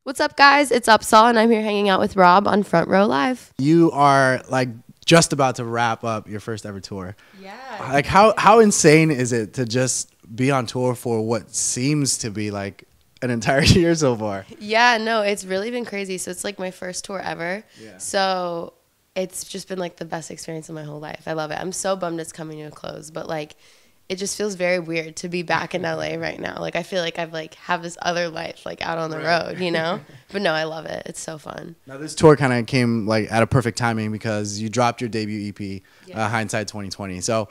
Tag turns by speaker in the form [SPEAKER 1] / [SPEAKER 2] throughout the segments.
[SPEAKER 1] What's up, guys? It's UPSAHL, and I'm here hanging out with Rob on Front Row Live.
[SPEAKER 2] You are like just about to wrap up your first ever tour.
[SPEAKER 1] Yeah.
[SPEAKER 2] Like how insane is it to just be on tour for what seems to be like an entire year so far?
[SPEAKER 1] Yeah, no, it's really been crazy. So it's like my first tour ever.
[SPEAKER 2] Yeah.
[SPEAKER 1] So it's just been like the best experience of my whole life. I love it. I'm so bummed it's coming to a close, but like it just feels very weird to be back in LA right now. Like I feel like I've like have this other life like out on the road, you know? But no, I love it. It's so fun.
[SPEAKER 2] Now this tour kind of came like at a perfect timing because you dropped your debut EP, Hindsight 2020. So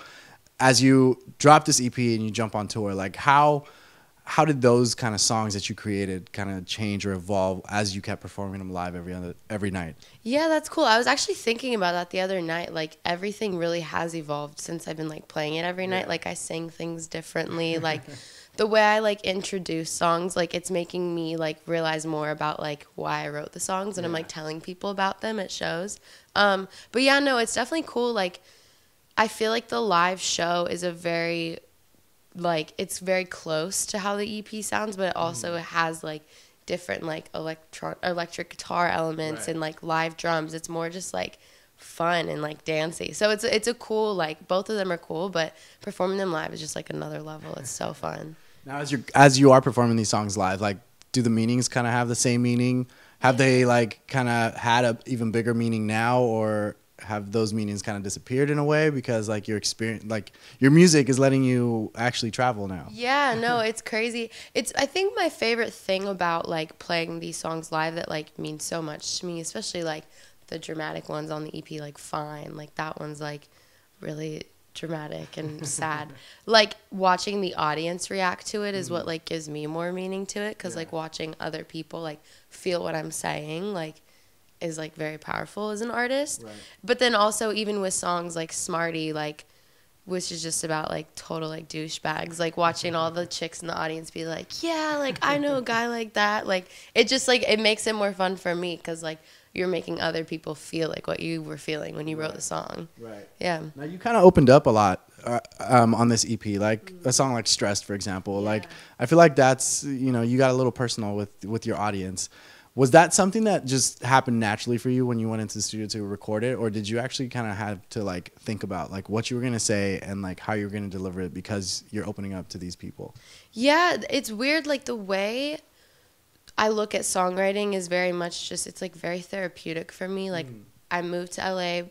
[SPEAKER 2] as you drop this EP and you jump on tour, like how did those kind of songs that you created kind of change or evolve as you kept performing them live every night?
[SPEAKER 1] Yeah, that's cool. I was actually thinking about that the other night. Like everything really has evolved since I've been like playing it every night. Like I sing things differently. Like the way I like introduce songs, like it's making me like realize more about like why I wrote the songs, and I'm like telling people about them at shows. But yeah, no, it's definitely cool. Like I feel like the live show is a very like it's very close to how the EP sounds, but it also has like different like electric guitar elements and like live drums. It's more just like fun and like dancey. So it's a cool, like both of them are cool, but performing them live is just like another level. It's so fun.
[SPEAKER 2] Now as you are performing these songs live, like do the meanings kind of have the same meaning? Have they like kind of had a even bigger meaning now, or have those meanings kind of disappeared in a way because like your experience, like your music is letting you actually travel now?
[SPEAKER 1] Yeah, no, it's crazy. I think my favorite thing about like playing these songs live that like means so much to me, especially like the dramatic ones on the EP, like Fine, like that one's like really dramatic and sad. Like watching the audience react to it is what like gives me more meaning to it, because like watching other people like feel what I'm saying like is like very powerful as an artist. But then also even with songs like Smarty, like which is just about like total like douchebags, like watching all the chicks in the audience be like, yeah, like I know a guy like that, like it just like it makes it more fun for me because like you're making other people feel like what you were feeling when you wrote the song. Yeah.
[SPEAKER 2] Now you kind of opened up a lot on this EP, like a song like Stressed, for example. Like I feel like that's, you know, you got a little personal with your audience. Was that something that just happened naturally for you when you went into the studio to record it, or did you actually kind of have to like think about like what you were gonna say and like how you were gonna deliver it because you're opening up to these people?
[SPEAKER 1] Yeah, it's weird. Like the way I look at songwriting is very much just, it's like very therapeutic for me. Like I moved to LA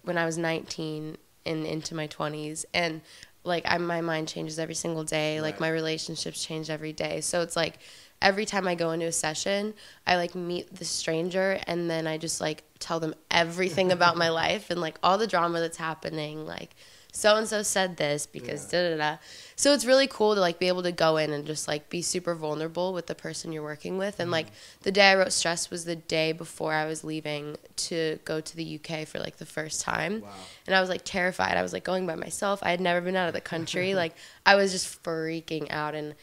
[SPEAKER 1] when I was 19 and into my 20s, and like my mind changes every single day. Like my relationships change every day. So it's like every time I go into a session, I like meet the stranger and then I just like tell them everything about my life and like all the drama that's happening. Like so-and-so said this because da-da-da. So it's really cool to like be able to go in and just like be super vulnerable with the person you're working with. And like the day I wrote Stress was the day before I was leaving to go to the UK for like the first time. And I was like terrified. I was like going by myself. I had never been out of the country. Like I was just freaking out, and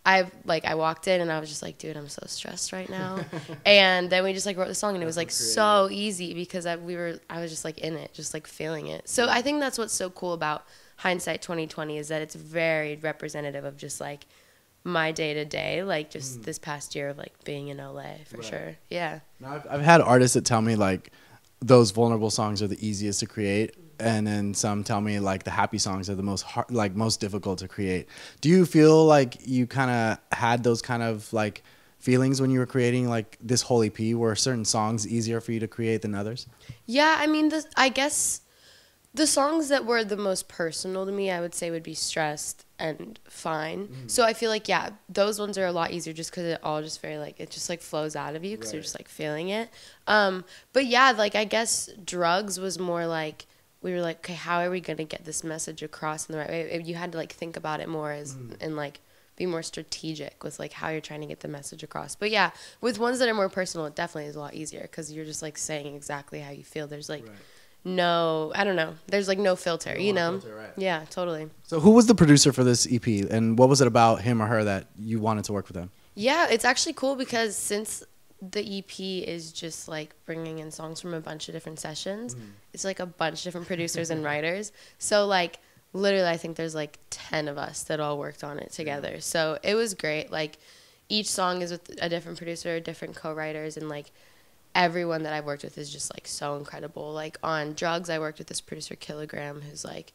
[SPEAKER 1] I walked in and I was just like, dude, I'm so stressed right now. And then we just like wrote the song, and it was like so easy because I was just like in it, just like feeling it. So I think that's what's so cool about Hindsight 2020 is that it's very representative of just like my day to day, like just this past year of like being in LA for sure. Yeah.
[SPEAKER 2] Now I've had artists that tell me like those vulnerable songs are the easiest to create, and then some tell me like the happy songs are the most difficult to create. Do you feel like you kind of had those kind of like feelings when you were creating like this whole EP? Were certain songs easier for you to create than others?
[SPEAKER 1] Yeah, I mean, I guess the songs that were the most personal to me, I would say, would be Stressed and Fine. So I feel like, yeah, those ones are a lot easier just because it all just very, like, it just, like, flows out of you because you're just, like, feeling it. But, yeah, like, I guess Drugs was more like, we were like, okay, how are we going to get this message across in the right way? You had to, like, think about it more and, like, be more strategic with, like, how you're trying to get the message across. But, yeah, with ones that are more personal, it definitely is a lot easier because you're just, like, saying exactly how you feel. There's, like... No, I don't know. There's like no filter, you know? Filter, yeah, totally.
[SPEAKER 2] So who was the producer for this EP, and what was it about him or her that you wanted to work with them?
[SPEAKER 1] Yeah, it's actually cool because since the EP is just like bringing in songs from a bunch of different sessions, it's like a bunch of different producers and writers. So like literally I think there's like 10 of us that all worked on it together. So it was great. Like each song is with a different producer, different co-writers, and like everyone that I've worked with is just like so incredible. Like on Drugs, I worked with this producer Kilogram, who's like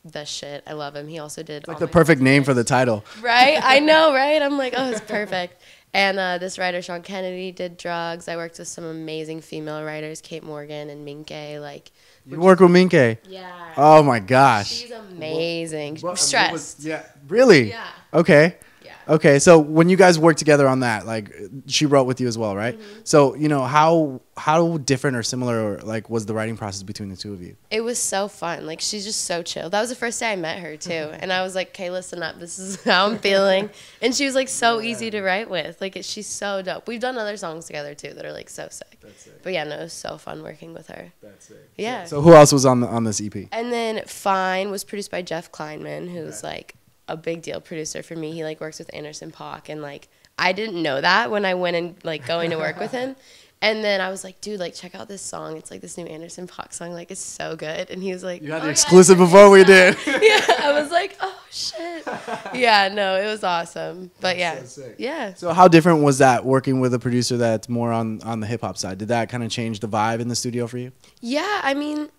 [SPEAKER 1] the shit. I love him. He also did
[SPEAKER 2] like the perfect name for the title,
[SPEAKER 1] right? I know, right? I'm like, oh, it's perfect. And this writer Sean Kennedy did Drugs. I worked with some amazing female writers, Kate Morgan and Minke. Like,
[SPEAKER 2] you work with Minke?
[SPEAKER 1] Yeah.
[SPEAKER 2] Oh my gosh,
[SPEAKER 1] she's amazing.
[SPEAKER 2] What,
[SPEAKER 1] Stressed.
[SPEAKER 2] yeah, really?
[SPEAKER 1] Yeah.
[SPEAKER 2] Okay.
[SPEAKER 1] Yeah.
[SPEAKER 2] Okay, so when you guys worked together on that, like she wrote with you as well, right?
[SPEAKER 1] Mm-hmm.
[SPEAKER 2] So you know how different or similar like was the writing process between the two of you?
[SPEAKER 1] It was so fun. Like, she's just so chill. That was the first day I met her too, and I was like, "Okay, listen up. This is how I'm feeling." And she was like so easy to write with. Like, she's so dope. We've done other songs together too that are like so sick.
[SPEAKER 2] That's sick.
[SPEAKER 1] But yeah, no, it was so fun working with her.
[SPEAKER 2] That's sick.
[SPEAKER 1] Yeah.
[SPEAKER 2] So who else was on this EP?
[SPEAKER 1] And then Fine was produced by Jeff Kleinman, who's like a big deal producer for me. He like works with Anderson .Paak, and like I didn't know that when I went and like going to work with him. And then I was like, dude, like check out this song. It's like this new Anderson .Paak song. Like, it's so good. And he was like,
[SPEAKER 2] You had the exclusive before we did.
[SPEAKER 1] Yeah, I was like, oh shit. Yeah, no, it was awesome. But yeah,
[SPEAKER 2] so sick.
[SPEAKER 1] Yeah.
[SPEAKER 2] So how different was that working with a producer that's more on the hip hop side? Did that kind of change the vibe in the studio for you?
[SPEAKER 1] Yeah, I mean,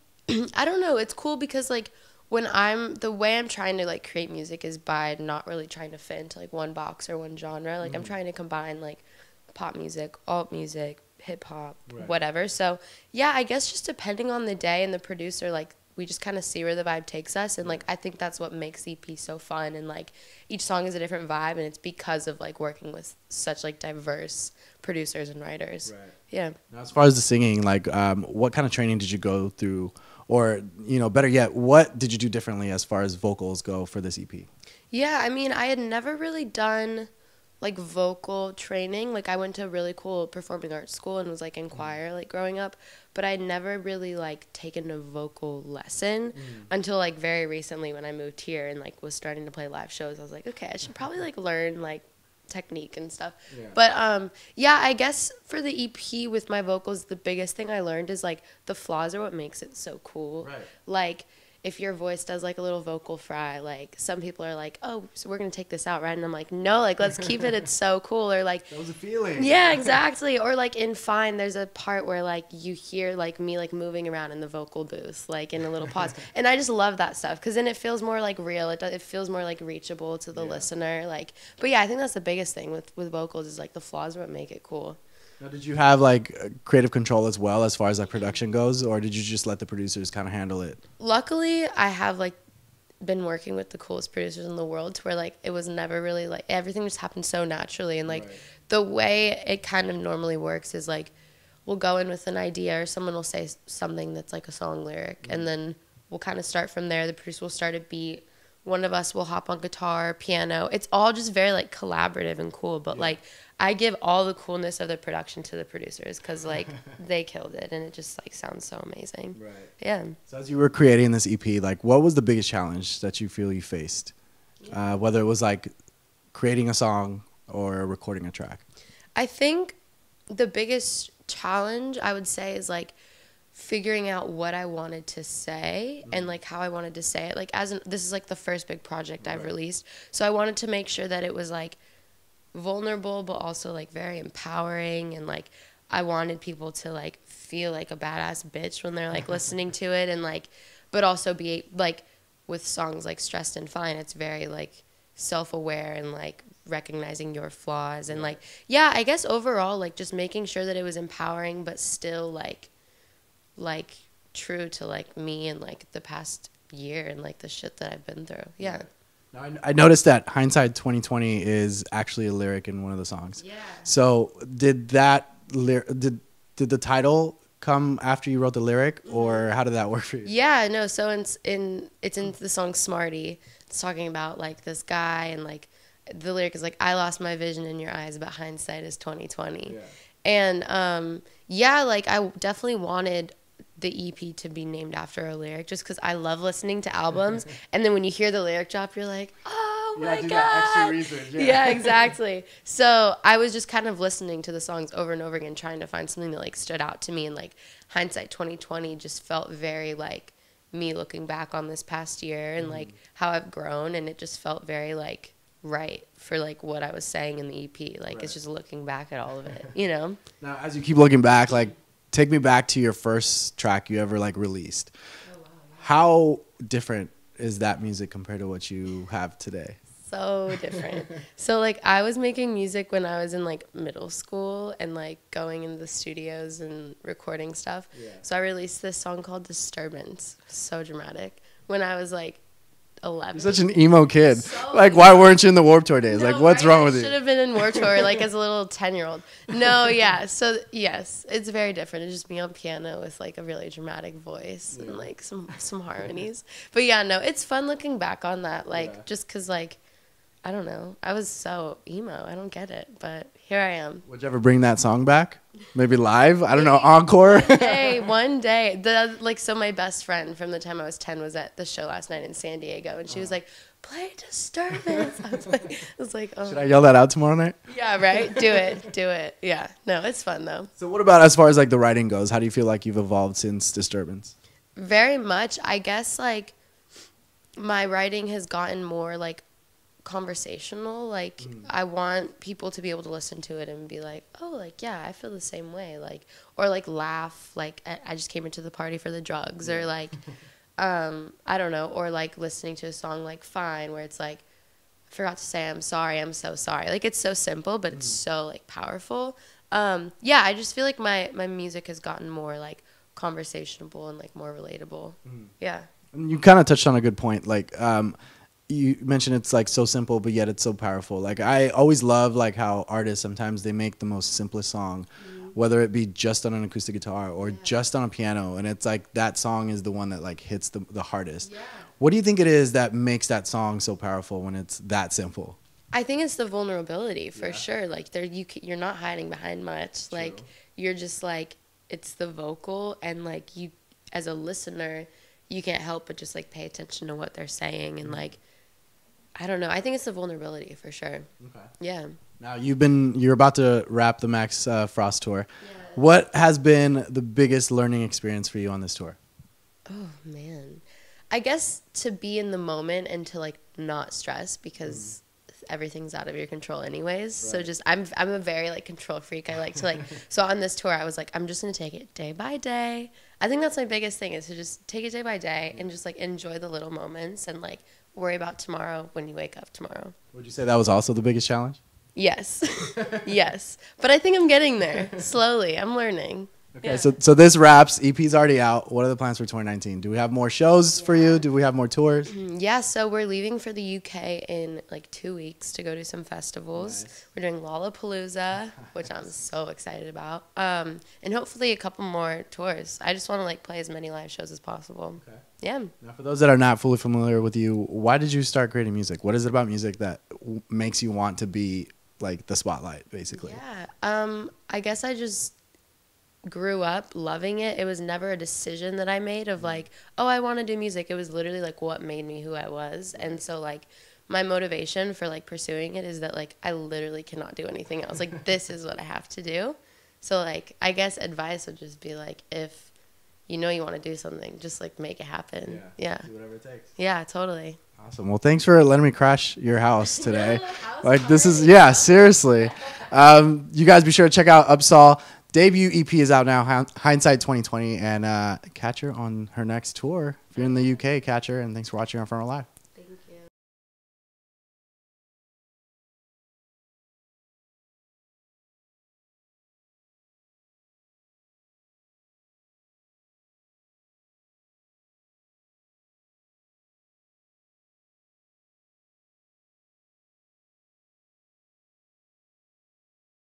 [SPEAKER 1] I don't know. It's cool because like the way I'm trying to like create music is by not really trying to fit into like one box or one genre. Like I'm trying to combine like pop music, alt music, hip hop, whatever. So yeah, I guess just depending on the day and the producer, like we just kind of see where the vibe takes us. And like I think that's what makes EP so fun. And like each song is a different vibe, and it's because of like working with such like diverse producers and writers. Right. Yeah.
[SPEAKER 2] Now, as far as the singing, like what kind of training did you go through? Or, you know, better yet, what did you do differently as far as vocals go for this EP?
[SPEAKER 1] Yeah, I mean, I had never really done, like, vocal training. Like, I went to a really cool performing arts school and was, like, in choir, like, growing up. But I'd never really, like, taken a vocal lesson until, like, very recently when I moved here and, like, was starting to play live shows. I was like, okay, I should probably, like, learn, like, technique and stuff. Yeah. But yeah, I guess for the EP with my vocals, the biggest thing I learned is like the flaws are what makes it so cool. Right. Like if your voice does like a little vocal fry, like some people are like, oh, so we're gonna take this out, right? And I'm like, no, like let's keep it. It's so cool. Or like
[SPEAKER 2] that was a feeling.
[SPEAKER 1] Yeah, exactly. Or like in Fine, there's a part where like you hear like me like moving around in the vocal booth, like in a little pause, and I just love that stuff because then it feels more like real. It feels more like reachable to the listener. Like, but yeah, I think that's the biggest thing with vocals is like the flaws are what make it cool.
[SPEAKER 2] Now, did you have like creative control as well as far as like production goes, or did you just let the producers kind of handle it?
[SPEAKER 1] Luckily, I have like been working with the coolest producers in the world to where like it was never really like everything just happened so naturally, and like the way it kind of normally works is like we'll go in with an idea or someone will say something that's like a song lyric, and then we'll kind of start from there. The producer will start a beat. One of us will hop on guitar, piano. It's all just very like collaborative and cool. But like I give all the coolness of the production to the producers because like they killed it and it just like sounds so amazing. Right. Yeah.
[SPEAKER 2] So as you were creating this EP, like what was the biggest challenge that you feel you faced? Whether it was like creating a song or recording a track. I
[SPEAKER 1] think the biggest challenge I would say is like figuring out what I wanted to say and like how I wanted to say it. Like this is like the first big project I've released, so I wanted to make sure that it was like vulnerable but also like very empowering, and like I wanted people to like feel like a badass bitch when they're like listening to it, and like but also be like with songs like Stressed and Fine, it's very like self-aware and like recognizing your flaws and like I guess overall like just making sure that it was empowering but still like true to like me and like the past year and like the shit that I've been through. Yeah.
[SPEAKER 2] Now, I noticed that Hindsight 2020 is actually a lyric in one of the songs. Yeah. So did that did the title come after you wrote the lyric, or how did that work for you?
[SPEAKER 1] Yeah, no. So it's in the song Smarty. It's talking about like this guy, and like the lyric is like, I lost my vision in your eyes, but hindsight is 2020. Yeah. And like I definitely wanted the EP to be named after a lyric just because I love listening to albums. And then when you hear the lyric drop, you're like, oh my God. That extra reason. Yeah, exactly. So I was just kind of listening to the songs over and over again, trying to find something that like stood out to me. And like Hindsight 2020 just felt very like me looking back on this past year and like how I've grown. And it just felt very like right for like what I was saying in the EP. Like
[SPEAKER 2] Right.
[SPEAKER 1] it's just looking back at all of it, you know?
[SPEAKER 2] Now, as you keep looking back, like take me back to your first track you ever like released.
[SPEAKER 1] Oh, wow, yeah.
[SPEAKER 2] How different is that music compared to what you have today?
[SPEAKER 1] So different. So like I was making music when I was in like middle school and like going into the studios and recording stuff.
[SPEAKER 2] Yeah.
[SPEAKER 1] So I released this song called Disturbance. So dramatic. When I was like 11.
[SPEAKER 2] You're such an emo kid.
[SPEAKER 1] So
[SPEAKER 2] like, why weren't you in the Warped Tour days?
[SPEAKER 1] No,
[SPEAKER 2] like, what's
[SPEAKER 1] right?
[SPEAKER 2] wrong with
[SPEAKER 1] I
[SPEAKER 2] you?
[SPEAKER 1] should have been in Warped Tour like as a little 10-year-old. No, yeah. So yes, it's very different. It's just me on piano with like a really dramatic voice and like some harmonies. But yeah, no, it's fun looking back on that. Like just because like I don't know, I was so emo. I don't get it, but here I am.
[SPEAKER 2] Would you ever bring that song back? Maybe live? I don't know, encore?
[SPEAKER 1] One day. So my best friend from the time I was 10 was at the show last night in San Diego, and she was like, play Disturbance. I was like, oh.
[SPEAKER 2] Should I yell that out tomorrow night?
[SPEAKER 1] Yeah, right? Do it. Yeah. No, it's fun, though.
[SPEAKER 2] So what about as far as like the writing goes? How do you feel like you've evolved since Disturbance?
[SPEAKER 1] Very much. I guess, like, my writing has gotten more, like, conversational. Like I want people to be able to listen to it and be like, oh, like, yeah, I feel the same way, like, or like laugh like I just came into the party for the drugs, or like I don't know, or like listening to a song like Fine where it's like I forgot to say I'm sorry, I'm so sorry. Like it's so simple but it's so like powerful. Yeah, I just feel like my music has gotten more like conversational and like more relatable. Yeah.
[SPEAKER 2] You kind of touched on a good point. Like you mentioned it's like so simple, but yet it's so powerful. Like I always love like how artists sometimes they make the most simplest song, whether it be just on an acoustic guitar or just on a piano, and it's like that song is the one that like hits the hardest. Yeah. What do you think it is that makes that song so powerful when it's that simple?
[SPEAKER 1] I think it's the vulnerability for sure. Like you're not hiding behind much.
[SPEAKER 2] True.
[SPEAKER 1] Like you're just like it's the vocal, and like you as a listener, you can't help but just like pay attention to what they're saying, and like I don't know. I think it's the vulnerability for sure. Okay. Yeah.
[SPEAKER 2] Now you're about to wrap the Max Frost tour. Yeah. What has been the biggest learning experience for you on this tour?
[SPEAKER 1] Oh man, I guess to be in the moment and to like not stress because everything's out of your control anyways. Right. So just I'm a very like control freak. I like to like so on this tour I was like I'm just gonna take it day by day. I think that's my biggest thing is to just take it day by day and just like enjoy the little moments and like worry about tomorrow when you wake up tomorrow.
[SPEAKER 2] Would you say that was also the biggest challenge?
[SPEAKER 1] Yes. Yes. But I think I'm getting there slowly. I'm learning.
[SPEAKER 2] Okay,
[SPEAKER 1] yeah.
[SPEAKER 2] So this wraps. EP's already out. What are the plans for 2019? Do we have more shows for you? Do we have more tours?
[SPEAKER 1] Yeah, so we're leaving for the UK in like 2 weeks to go to some festivals. Nice. We're doing Lollapalooza, which I'm so excited about, and hopefully a couple more tours. I just want to like play as many live shows as possible. Okay. Yeah. Now,
[SPEAKER 2] for those that are not fully familiar with you, why did you start creating music? What is it about music that makes you want to be like the spotlight, basically?
[SPEAKER 1] Yeah. I guess I just grew up loving it. It was never a decision that I made of like, oh, I want to do music. It was literally like what made me who I was. And so like my motivation for like pursuing it is that like I literally cannot do anything else. Like this is what I have to do. So like I guess advice would just be like, if you know you want to do something, just like make it happen. Yeah.
[SPEAKER 2] Do whatever it takes.
[SPEAKER 1] Yeah, totally.
[SPEAKER 2] Awesome. Well, thanks for letting me crash your house today. Like this is, yeah, seriously. You guys be sure to check out UPSAHL. Debut EP is out now, Hindsight 2020, and catch her on her next tour. If you're in the UK, catch her, and thanks for watching our Front Row Live.